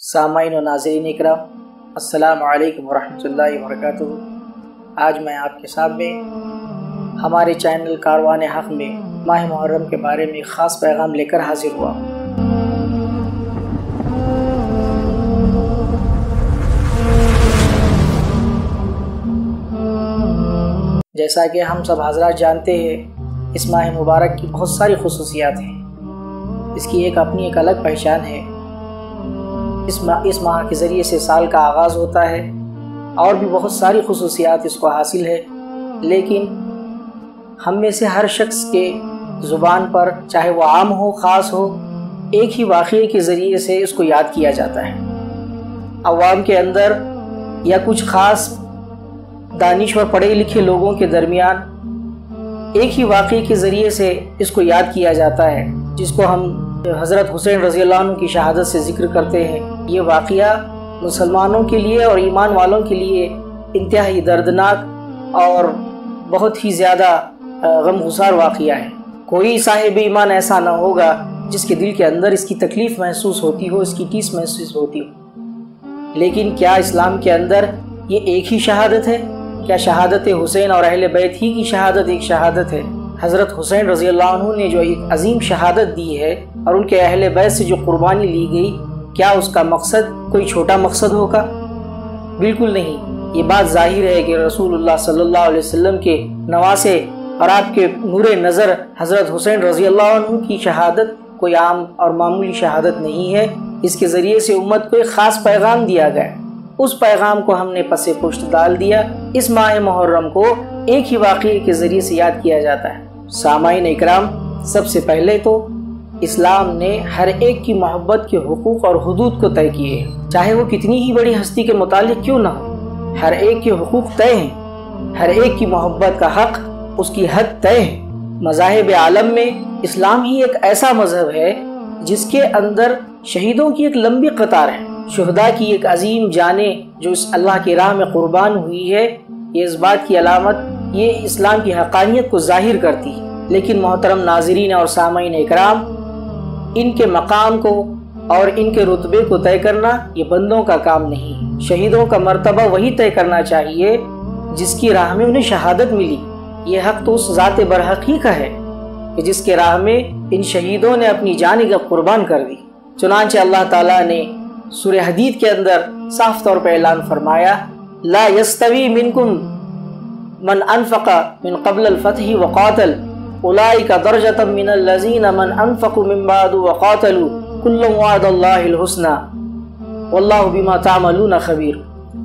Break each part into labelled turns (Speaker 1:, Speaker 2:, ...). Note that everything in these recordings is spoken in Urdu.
Speaker 1: سامعین و ناظرین اکرام، السلام علیکم ورحمۃ اللہ وبرکاتہ۔ آج میں آپ کے سامنے ہمارے چینل کاروان حق میں ماہ محرم کے بارے میں ایک خاص پیغام لے کر حاضر ہوا۔ جیسا کہ ہم سب حضرات جانتے ہیں، اس ماہ مبارک کی بہت ساری خصوصیات ہیں۔ اس کی اپنی ایک الگ پہچان ہے۔ اس ماہ کے ذریعے سے سال کا آغاز ہوتا ہے، اور بھی بہت ساری خصوصیات اس کو حاصل ہے، لیکن ہم میں سے ہر شخص کے زبان پر، چاہے وہ عام ہو خاص ہو، ایک ہی واقعے کے ذریعے سے اس کو یاد کیا جاتا ہے۔ عوام کے اندر یا کچھ خاص دانشور پڑھے لکھے لوگوں کے درمیان ایک ہی واقعے کے ذریعے سے اس کو یاد کیا جاتا ہے، جس کو ہم حضرت حسین رضی اللہ عنہ کی شہادت سے ذکر کرتے ہیں۔ یہ واقعہ مسلمانوں کے لیے اور ایمان والوں کے لیے انتہائی دردناک اور بہت ہی زیادہ غمگسار واقعہ ہے۔ کوئی صاحب ایمان ایسا نہ ہوگا جس کے دل کے اندر اس کی تکلیف محسوس ہوتی ہو، اس کی ٹیس محسوس ہوتی ہو۔ لیکن کیا اسلام کے اندر یہ ایک ہی شہادت ہے؟ کیا شہادت حسین اور اہل بیت ہی کی شہادت ایک شہادت ہے؟ حضرت حسین رضی اللہ عنہ نے جو ایک عظیم شہادت دی ہے اور ان کے اہل بیت سے جو قربانی لی گئی، کیا اس کا مقصد کوئی چھوٹا مقصد ہوگا؟ بالکل نہیں۔ یہ بات ظاہر ہے کہ رسول اللہ صلی اللہ علیہ وسلم کے نواسے اور آپ کے نور نظر حضرت حسین رضی اللہ عنہ کی شہادت کوئی عام اور معمولی شہادت نہیں ہے۔ اس کے ذریعے سے امت کو ایک خاص پیغام دیا گیا۔ اس پیغام کو ہم نے پس پشت ڈال دیا۔ اس ماہ محرم کو ایک ہی واقعے کے ذریعے سے یاد کیا جاتا ہے۔ سامعین اکرام، سب سے پہلے تو اسلام نے ہر ایک کی محبت کے حقوق اور حدود کو طے کیے ہیں، چاہے وہ کتنی ہی بڑی ہستی کے متعلق کیوں نہ ہو۔ ہر ایک کے حقوق طے ہیں، ہر ایک کی محبت کا حق، اس کی حد طے ہے۔ مذاہب عالم میں اسلام ہی ایک ایسا مذہب ہے جس کے اندر شہیدوں کی ایک لمبی قطار ہے، شہداء کی ایک عظیم جانیں جو اس اللہ کی راہ میں قربان ہوئی ہے۔ یہ اس بات کی علامت، یہ اسلام کی حقانیت کو ظاہر کرتی ہے۔ لیکن محترم ناظرین اور سامعین اکرام، ان کے مقام کو اور ان کے رتبے کو طے کرنا یہ بندوں کا کام نہیں ہے۔ شہیدوں کا مرتبہ وہی طے کرنا چاہیے جس کی راہ میں انہیں شہادت ملی۔ یہ حق تو اس ذات برحق ہی کا ہے کہ جس کے راہ میں ان شہیدوں نے اپنی جانیں قربان کر دی۔ چنانچہ اللہ تعالیٰ نے سورہ حدید کے اندر صاف طور پہ اعلان فرمایا، لا یستوی منکم من انفق من قبل الفتح وقاتل اولئک درجۃ من الذین من انفقوا من بعد وقاتلوا کلا وعد اللہ الحسنی واللہ بما تعملون خبیر۔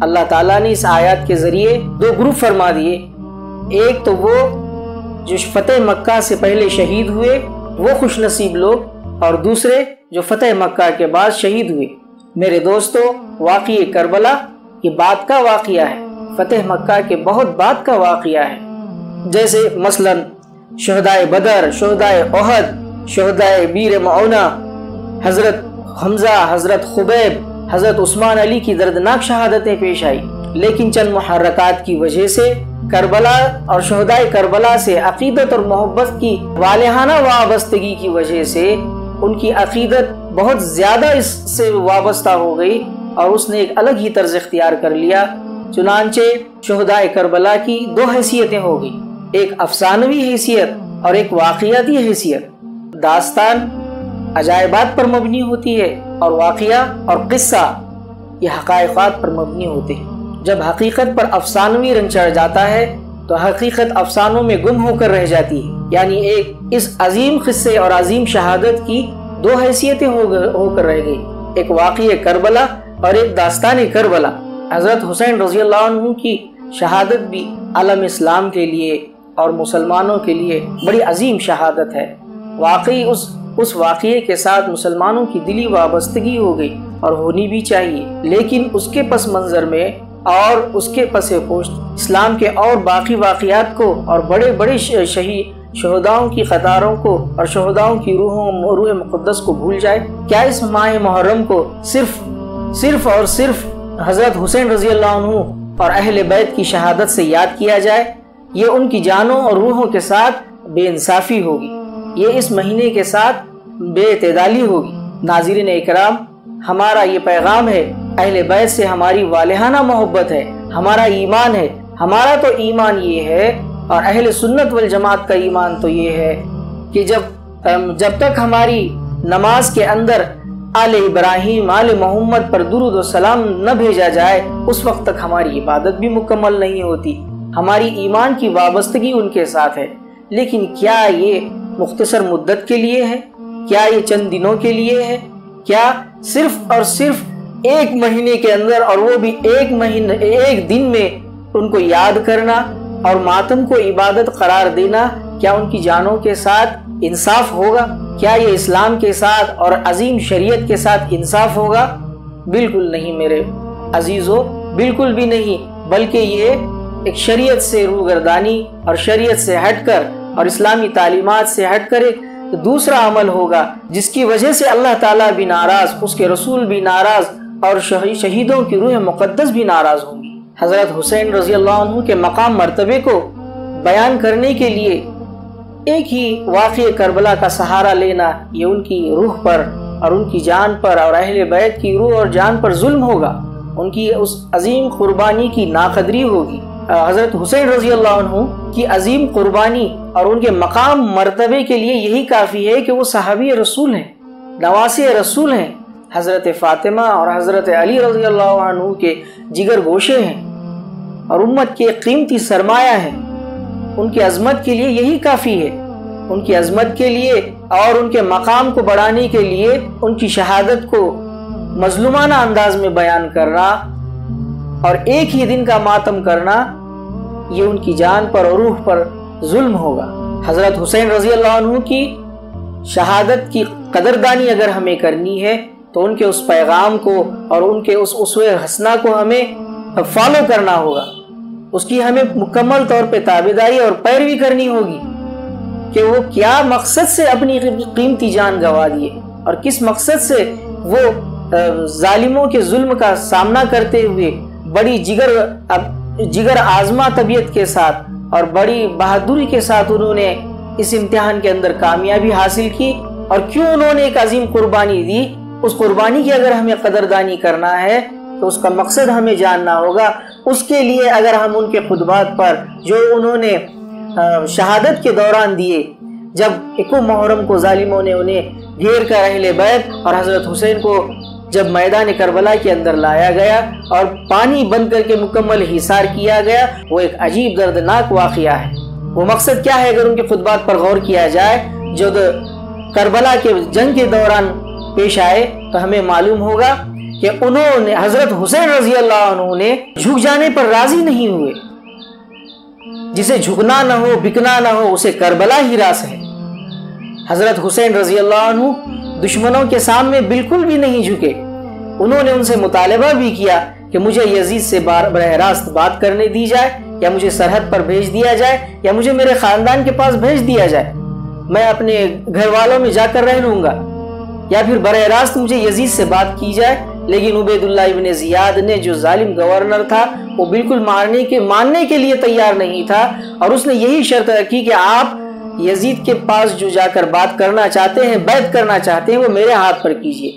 Speaker 1: اللہ تعالیٰ نے اس آیات کے ذریعے دو گروپ فرما دیے۔ ایک تو وہ جو فتح مکہ سے پہلے شہید ہوئے، وہ خوش نصیب لوگ، اور دوسرے جو فتح مکہ کے بعد شہید ہوئے۔ میرے دوستو، واقعہ کربلا یہ بعد کا واقعہ ہے، فتح مکہ کے بہت بعد کا واقعہ ہے۔ جیسے مثلا شہدائے بدر، شہدائے احد، شہدائے بیر معونہ، حضرت حمزہ، حضرت خبیب، حضرت عثمان علی کی دردناک شہادتیں پیش آئی، لیکن چند محرکات کی وجہ سے کربلا اور شہدائے کربلا سے عقیدت اور محبت کی والہانہ وابستگی کی وجہ سے ان کی عقیدت بہت زیادہ اس سے وابستہ ہو گئی اور اس نے ایک الگ ہی طرز اختیار کر لیا۔ چنانچہ شہدائے کربلا کی دو حیثیتیں ہو گئی، ایک افسانوی حیثیت اور ایک واقعاتی حیثیت۔ داستان عجائبات پر مبنی ہوتی ہے اور واقعہ اور قصہ یہ حقائقات پر مبنی ہوتے ہیں۔ جب حقیقت پر افسانوی رنگ چڑھ جاتا ہے تو حقیقت افسانوں میں گم ہو کر رہ جاتی ہے، یعنی ایک اس عظیم قصے اور عظیم شہادت کی دو حیثیتیں ہو کر رہ گئی، ایک واقعہ کربلا اور ایک داستان کربلا۔ حضرت حسین رضی اللہ عنہ کی شہادت بھی عالم اسلام کے لیے اور مسلمانوں کے لیے بڑی عظیم شہادت ہے۔ واقعی اس واقعے کے ساتھ مسلمانوں کی دلی وابستگی ہو گئی، اور ہونی بھی چاہیے، لیکن اس کے پس منظر میں اور اس کے پس پشت اسلام کے اور باقی واقعات کو اور بڑے بڑے شہداؤں کی قطاروں کو اور شہداؤں کی روح مقدس کو بھول جائے؟ کیا اس ماہ محرم کو صرف اور صرف حضرت حسین رضی اللہ عنہ اور اہل بیت کی شہادت سے یاد کیا جائے؟ یہ ان کی جانوں اور روحوں کے ساتھ بے انصافی ہوگی، یہ اس مہینے کے ساتھ بے اعتدالی ہوگی۔ ناظرین اکرام، ہمارا یہ پیغام ہے، اہل بیت سے ہماری والہانہ محبت ہے، ہمارا ایمان ہے۔ ہمارا تو ایمان یہ ہے، اور اہل سنت والجماعت کا ایمان تو یہ ہے کہ جب تک ہماری نماز کے اندر آل ابراہیم آل محمد پر درود و سلام نہ بھیجا جائے، اس وقت تک ہماری عبادت بھی مکمل نہیں ہوتی۔ ہماری ایمان کی وابستگی ان کے ساتھ ہے۔ لیکن کیا یہ مختصر مدت کے لیے ہے؟ کیا یہ چند دنوں کے لیے ہے؟ کیا صرف اور صرف ایک مہینے کے اندر، اور وہ بھی ایک دن میں ان کو یاد کرنا اور ماتم کو عبادت قرار دینا، کیا ان کی جانوں کے ساتھ انصاف ہوگا؟ کیا یہ اسلام کے ساتھ اور عظیم شریعت کے ساتھ انصاف ہوگا؟ بالکل نہیں میرے عزیزو، بالکل بھی نہیں، بلکہ یہ ایک شریعت سے روگردانی اور شریعت سے ہٹ کر اور اسلامی تعلیمات سے ہٹ کر ایک دوسرا عمل ہوگا، جس کی وجہ سے اللہ تعالیٰ بھی ناراض، اس کے رسول بھی ناراض، اور شہیدوں کی روح مقدس بھی ناراض ہوں گی۔ حضرت حسین رضی اللہ عنہ کے مقام مرتبے کو بیان کرنے کے لیے ایک ہی واقعہ کربلا کا سہارا لینا، یہ ان کی روح پر اور ان کی جان پر اور اہل بیت کی روح اور جان پر ظلم ہوگا، ان کی اس عظیم قربانی کی ناقدری ہوگی۔ حضرت حسین رضی اللہ عنہ کی عظیم قربانی اور ان کے مقام مرتبے کے لیے یہی کافی ہے کہ وہ صحابی رسول ہیں، نواسی رسول ہیں، حضرت فاطمہ اور حضرت علی رضی اللہ عنہ کے جگر گوشے ہیں اور امت کے قیمتی سرمایہ ہیں۔ ان کی عظمت کے لیے یہی کافی ہے۔ ان کی عظمت کے لیے اور ان کے مقام کو بڑھانے کے لیے ان کی شہادت کو مظلومانہ انداز میں بیان کرنا اور ایک ہی دن کا ماتم کرنا، یہ ان کی جان پر اور روح پر ظلم ہوگا۔ حضرت حسین رضی اللہ عنہ کی شہادت کی قدردانی اگر ہمیں کرنی ہے تو ان کے اس پیغام کو اور ان کے اس اسوہ حسنہ کو ہمیں فالو کرنا ہوگا، اس کی ہمیں مکمل طور پہ تابعداری اور پیروی کرنی ہوگی کہ وہ کیا مقصد سے اپنی قیمتی جان گنوا دیے اور کس مقصد سے وہ ظالموں کے ظلم کا سامنا کرتے ہوئے بڑی جگر آزما طبیعت کے ساتھ اور بڑی بہادری کے ساتھ انہوں نے اس امتحان کے اندر کامیابی حاصل کی، اور کیوں انہوں نے ایک عظیم قربانی دی۔ اس قربانی کی اگر ہمیں قدردانی کرنا ہے تو اس کا مقصد ہمیں جاننا ہوگا۔ اس کے لیے اگر ہم ان کے خطبات پر جو انہوں نے شہادت کے دوران دیے، جب 21 محرم کو ظالموں نے انہیں گھیر کر اہل بیت اور حضرت حسین کو جب میدان کربلا کے اندر لایا گیا اور پانی بند کر کے مکمل حصار کیا گیا، وہ ایک عجیب دردناک واقعہ ہے۔ وہ مقصد کیا ہے اگر ان کے خطبات پر غور کیا جائے جو کربلا کے جنگ کے دوران پیش آئے تو ہمیں معلوم ہوگا کہ انہوں نے حضرت حسین رضی اللہ عنہ نے جھک جانے پر راضی نہیں ہوئے۔ جسے جھکنا نہ ہو بکنا نہ ہو اسے کربلا ہی راس ہے۔ حضرت حسین رضی اللہ عنہ دشمنوں کے سامنے بالکل بھی نہیں جھکے۔ انہوں نے ان سے مطالبہ بھی کیا کہ مجھے یزید سے براہ راست بات کرنے دی جائے، یا مجھے سرحد پر بھیج دیا جائے، یا مجھے میرے خاندان کے پاس بھیج دیا جائے، میں اپنے گھر والوں میں جا کر رہ لوں گا، یا پھر براہ راست مجھے یزید سے بات کی جائے۔ لیکن عبید اللہ ابن زیاد نے جو ظالم گورنر تھا وہ بالکل ماننے کے لیے تیار نہیں تھا، اور اس نے یہی شرط رکھی کہ آپ یزید کے پاس جو جا کر بات کرنا چاہتے ہیں، بیعت کرنا چاہتے ہیں، وہ میرے ہاتھ پر کیجیے۔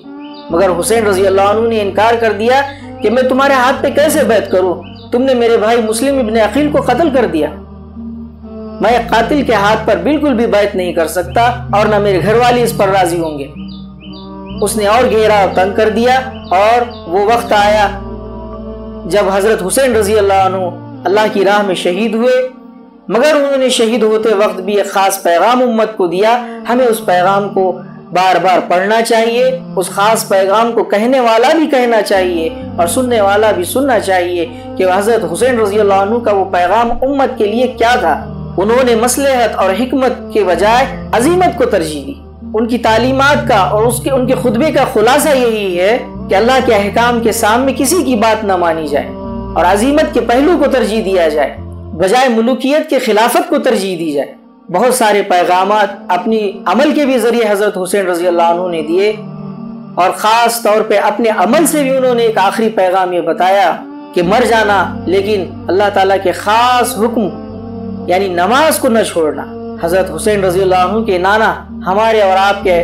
Speaker 1: مگر حسین رضی اللہ عنہ نے انکار کر دیا کہ میں تمہارے ہاتھ پہ کیسے بیعت کروں، تم نے میرے بھائی مسلم ابن عقیل کو قتل کر دیا، میں قاتل کے ہاتھ پر بالکل بھی بیعت نہیں کر سکتا، اور نہ میرے گھر والے اس پر راضی ہوں گے۔ اس نے اور گھیرا اور تنگ کر دیا، اور وہ وقت آیا جب حضرت حسین رضی اللہ عنہ اللہ کی راہ میں شہید ہوئے، مگر انہوں نے شہید ہوتے وقت بھی ایک خاص پیغام امت کو دیا۔ ہمیں اس پیغام کو بار بار پڑھنا چاہیے، اس خاص پیغام کو کہنے والا بھی کہنا چاہیے اور سننے والا بھی سننا چاہیے کہ حضرت حسین رضی اللہ عنہ کا وہ پیغام امت کے لیے کیا تھا۔ انہوں نے مصلحت اور حکمت کے بجائے عظیمت کو ترجیح دی۔ ان کی تعلیمات کا اور ان کے خطبے کا خلاصہ یہی ہے کہ اللہ کے احکام کے سامنے کسی کی بات نہ مانی جائے اور عظیمت کے پہلو کو ترجیح دیا جائے، بجائے ملوکیت کے خلافت کو ترجیح دی جائے۔ بہت سارے پیغامات اپنی عمل کے بھی ذریعے حضرت حسین رضی اللہ عنہ نے دیے، اور خاص طور پہ اپنے عمل سے بھی انہوں نے ایک آخری پیغام یہ بتایا کہ مر جانا لیکن اللہ تعالیٰ کے خاص حکم یعنی نماز کو نہ چھوڑنا۔ حضرت حسین رضی اللہ عنہ کے نانا ہمارے اور آپ کے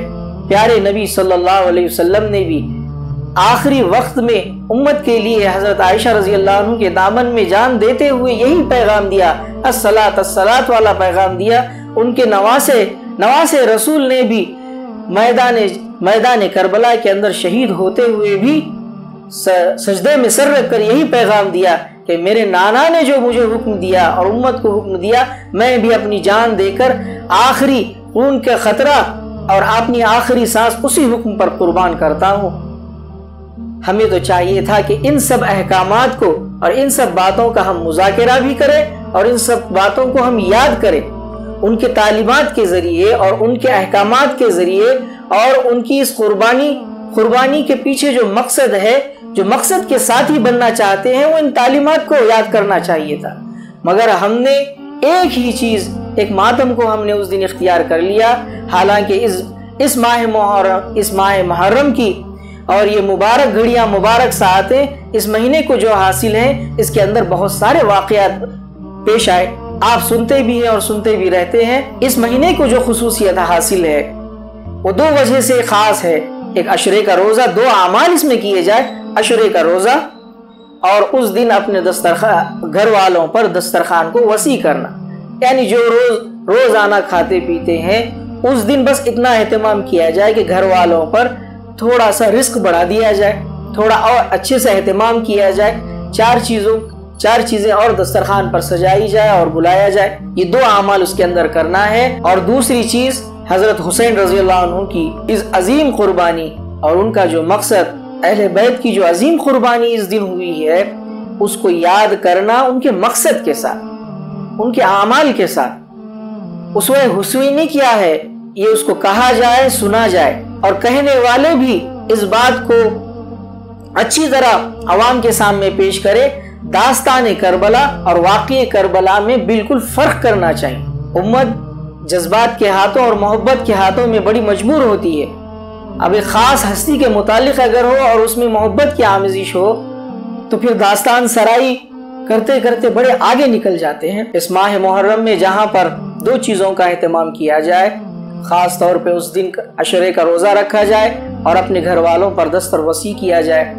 Speaker 1: پیارے نبی صلی اللہ علیہ وسلم نے بھی آخری وقت میں امت کے لیے حضرت عائشہ رضی اللہ عنہ کے دامن میں جان دیتے ہوئے یہی پیغام دیا، الصلاۃ الصلاۃ والا پیغام دیا۔ ان کے نواسے رسول نے بھی میدان کربلا کے اندر شہید ہوتے ہوئے بھی سجدے میں سر رکھ کر یہی پیغام دیا کہ میرے نانا نے جو مجھے حکم دیا اور امت کو حکم دیا، میں بھی اپنی جان دے کر آخری خون کا خطرہ اور اپنی آخری سانس اسی حکم پر قربان کرتا ہوں۔ ہمیں تو چاہیے تھا کہ ان سب احکامات کو اور ان سب باتوں کا ہم مذاکرہ بھی کریں اور ان سب باتوں کو ہم یاد کریں، ان کے تعلیمات کے ذریعے اور ان کے احکامات کے ذریعے، اور ان کی اس قربانی کے پیچھے جو مقصد ہے، جو مقصد کے ساتھ ہی بننا چاہتے ہیں، وہ ان تعلیمات کو یاد کرنا چاہیے تھا۔ مگر ہم نے ایک ہی چیز، ایک ماتم کو ہم نے اس دن اختیار کر لیا، حالانکہ اس ماہ محرم کی اور یہ مبارک گھڑیاں، مبارک ساعتیں اس مہینے کو جو حاصل ہیں، اس کے اندر بہت سارے واقعات پیش آئے، آپ سنتے بھی ہیں اور سنتے بھی رہتے ہیں۔ اس مہینے کو جو خصوصیت حاصل ہے وہ دو وجہ سے خاص ہے۔ ایک عشرے کا روزہ، دو اعمال اس میں کیے جائے، عشرے کا روزہ اور اس دن اپنے گھر والوں پر دسترخوان کو وسیع کرنا، یعنی جو روزانہ کھاتے پیتے ہیں اس دن بس اتنا اہتمام کیا جائے کہ گھر والوں پر تھوڑا سا رزق بڑھا دیا جائے، تھوڑا اور اچھے سے اہتمام کیا جائے، چار چیزیں اور دسترخوان پر سجائی جائے اور بلایا جائے، یہ دو اعمال اس کے اندر کرنا ہے۔ اور دوسری چیز حضرت حسین رضی اللہ عنہ کی اس عظیم قربانی اور ان کا جو مقصد، اہل بیت کی جو عظیم قربانی اس دن ہوئی ہے، اس کو یاد کرنا ان کے مقصد کے ساتھ، ان کے اعمال کے ساتھ۔ اسوہ حسینی کیا ہے، یہ اس کو کہا جائے، سنا جائے، اور کہنے والے بھی اس بات کو اچھی طرح عوام کے سامنے پیش کرے۔ داستان کربلا اور واقعہ کربلا میں بالکل فرق کرنا چاہیے۔ امت جذبات کے ہاتھوں اور محبت کے ہاتھوں میں بڑی مجبور ہوتی ہے۔ اب ایک خاص ہستی کے متعلق اگر ہو اور اس میں محبت کی آمیزش ہو تو پھر داستان سرائی کرتے کرتے بڑے آگے نکل جاتے ہیں۔ اس ماہ محرم میں جہاں پر دو چیزوں کا اہتمام کیا جائے، خاص طور پہ اس دن عشرے کا روزہ رکھا جائے اور اپنے گھر والوں پر دستر وسیع کیا جائے،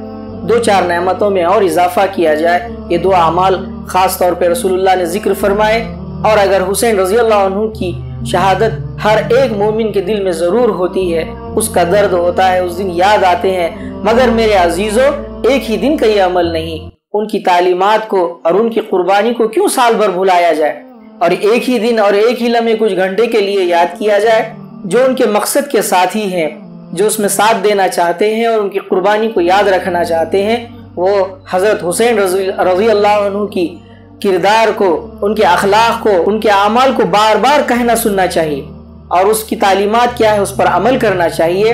Speaker 1: دو چار نعمتوں میں اور اضافہ کیا جائے، یہ دو اعمال خاص طور پہ رسول اللہ نے ذکر فرمائے۔ اور اگر حسین رضی اللہ عنہ کی شہادت ہر ایک مومن کے دل میں ضرور ہوتی ہے، اس کا درد ہوتا ہے، اس دن یاد آتے ہیں، مگر میرے عزیزوں ایک ہی دن کا یہ عمل نہیں، ان کی تعلیمات کو اور ان کی قربانی کو کیوں سال بھر بھلایا جائے اور ایک ہی دن اور ایک ہی لمحے کچھ گھنٹے کے لیے یاد کیا جائے۔ جو ان کے مقصد کے ساتھی ہیں، جو اس میں ساتھ دینا چاہتے ہیں اور ان کی قربانی کو یاد رکھنا چاہتے ہیں، وہ حضرت حسین رضی اللہ عنہ کی کردار کو، ان کے اخلاق کو، ان کے اعمال کو بار بار کہنا سننا چاہیے اور اس کی تعلیمات کیا ہے اس پر عمل کرنا چاہیے۔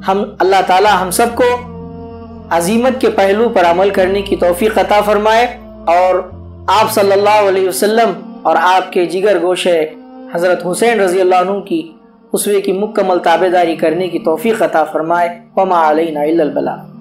Speaker 1: اللہ تعالی ہم سب کو عظیمت کے پہلو پر عمل کرنے کی توفیق عطا فرمائے اور آپ صلی اللہ علیہ وسلم اور آپ کے جگر گوشے حضرت حسین رضی اللہ عنہ کی اسوے کی مکمل تابعداری کرنے کی توفیق عطا فرمائے۔ وما علینا الا البلاغ۔